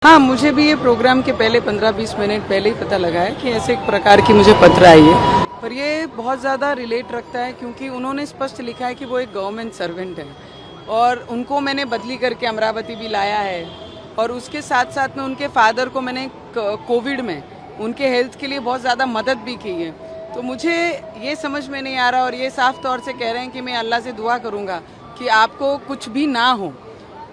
हाँ, मुझे भी ये प्रोग्राम के पहले 15-20 मिनट पहले ही पता लगा है कि ऐसे एक प्रकार की मुझे पत्र आई है। पर ये बहुत ज़्यादा रिलेट रखता है क्योंकि उन्होंने स्पष्ट लिखा है कि वो एक गवर्नमेंट सर्वेंट है और उनको मैंने बदली करके अमरावती भी लाया है। और उसके साथ साथ में उनके फादर को मैंने कोविड में उनके हेल्थ के लिए बहुत ज़्यादा मदद भी की है। तो मुझे ये समझ में नहीं आ रहा और ये साफ तौर से कह रहे हैं कि मैं अल्लाह से दुआ करूँगा कि आपको कुछ भी ना हो।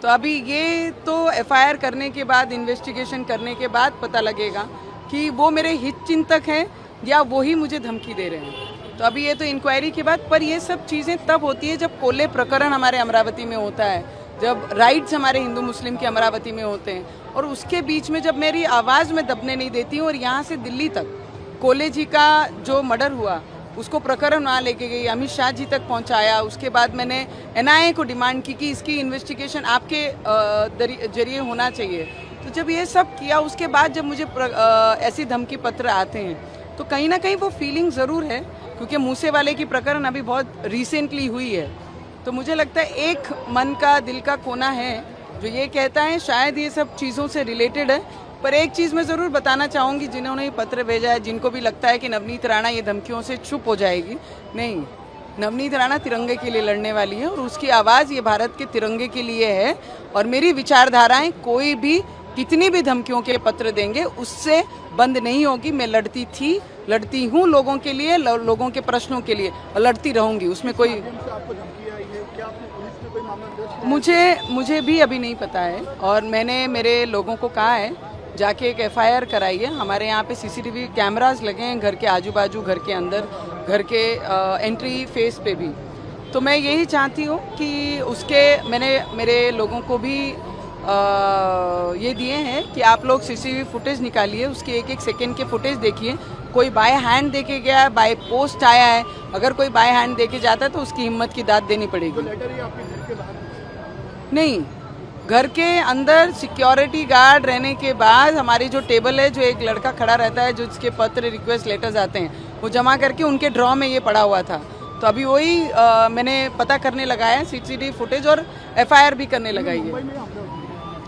तो अभी ये तो एफआईआर करने के बाद, इन्वेस्टिगेशन करने के बाद पता लगेगा कि वो मेरे हितचिंतक हैं या वो ही मुझे धमकी दे रहे हैं। तो अभी ये तो इंक्वायरी के बाद, पर ये सब चीज़ें तब होती है जब कोले प्रकरण हमारे अमरावती में होता है, जब राइट्स हमारे हिंदू मुस्लिम के अमरावती में होते हैं और उसके बीच में जब मेरी आवाज़ में दबने नहीं देती हूँ। और यहाँ से दिल्ली तक कोले जी का जो मर्डर हुआ उसको प्रकरण वहाँ लेके गई, अमित शाह जी तक पहुँचाया। उसके बाद मैंने एनआईए को डिमांड की कि इसकी इन्वेस्टिगेशन आपके जरिए होना चाहिए। तो जब ये सब किया उसके बाद जब मुझे ऐसी धमकी पत्र आते हैं तो कहीं ना कहीं वो फीलिंग ज़रूर है, क्योंकि मूसे वाले की प्रकरण अभी बहुत रिसेंटली हुई है। तो मुझे लगता है एक मन का, दिल का कोना है जो ये कहता है शायद ये सब चीज़ों से रिलेटेड है। पर एक चीज़ मैं ज़रूर बताना चाहूँगी, जिन्होंने ये पत्र भेजा है, जिनको भी लगता है कि नवनीत राणा ये धमकियों से चुप हो जाएगी, नहीं, नवनीत राणा तिरंगे के लिए लड़ने वाली है और उसकी आवाज़ ये भारत के तिरंगे के लिए है। और मेरी विचारधाराएं कोई भी कितनी भी धमकियों के पत्र देंगे उससे बंद नहीं होगी। मैं लड़ती थी, लड़ती हूँ लोगों के लिए, लोगों के प्रश्नों के लिए और लड़ती रहूँगी। उसमें कोई मुझे भी अभी नहीं पता है और मैंने मेरे लोगों को कहा है जाके एक एफआईआर कराई है। हमारे यहाँ पे सीसीटीवी कैमरास लगे हैं घर के आजू बाजू, घर के अंदर, घर के एंट्री फेस पे भी। तो मैं यही चाहती हूँ कि उसके मैंने मेरे लोगों को भी ये दिए हैं कि आप लोग सीसीटीवी फुटेज निकालिए, उसके एक एक सेकेंड के फुटेज देखिए। कोई बाय हैंड देके गया है, बाय पोस्ट आया है, अगर कोई बाय हैंड देके जाता है तो उसकी हिम्मत की दाद देनी पड़ेगी। नहीं, घर के अंदर सिक्योरिटी गार्ड रहने के बाद हमारी जो टेबल है, जो एक लड़का खड़ा रहता है, जो जिसके पत्र, रिक्वेस्ट लेटर्स आते हैं, वो जमा करके उनके ड्रॉ में ये पड़ा हुआ था। तो अभी वही मैंने पता करने लगा है सीसीटीवी फुटेज और एफआईआर भी करने लगाई है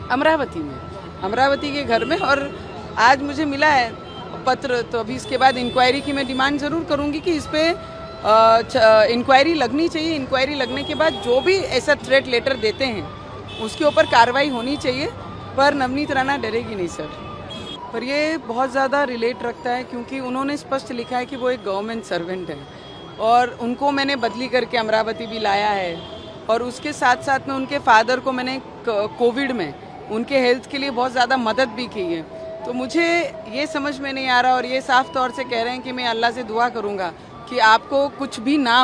अमरावती में, अमरावती के घर में। और आज मुझे मिला है पत्र, तो अभी इसके बाद इंक्वायरी की मैं डिमांड ज़रूर करूँगी कि इस पर इंक्वायरी लगनी चाहिए। इंक्वायरी लगने के बाद जो भी ऐसा थ्रेट लेटर देते हैं उसके ऊपर कार्रवाई होनी चाहिए। पर नवनीत राणा डरेगी नहीं सर। पर ये बहुत ज़्यादा रिलेट रखता है क्योंकि उन्होंने स्पष्ट लिखा है कि वो एक गवर्नमेंट सर्वेंट है और उनको मैंने बदली करके अमरावती भी लाया है। और उसके साथ साथ में उनके फादर को मैंने कोविड में उनके हेल्थ के लिए बहुत ज़्यादा मदद भी की है। तो मुझे ये समझ में नहीं आ रहा और ये साफ तौर से कह रहे हैं कि मैं अल्लाह से दुआ करूँगा कि आपको कुछ भी ना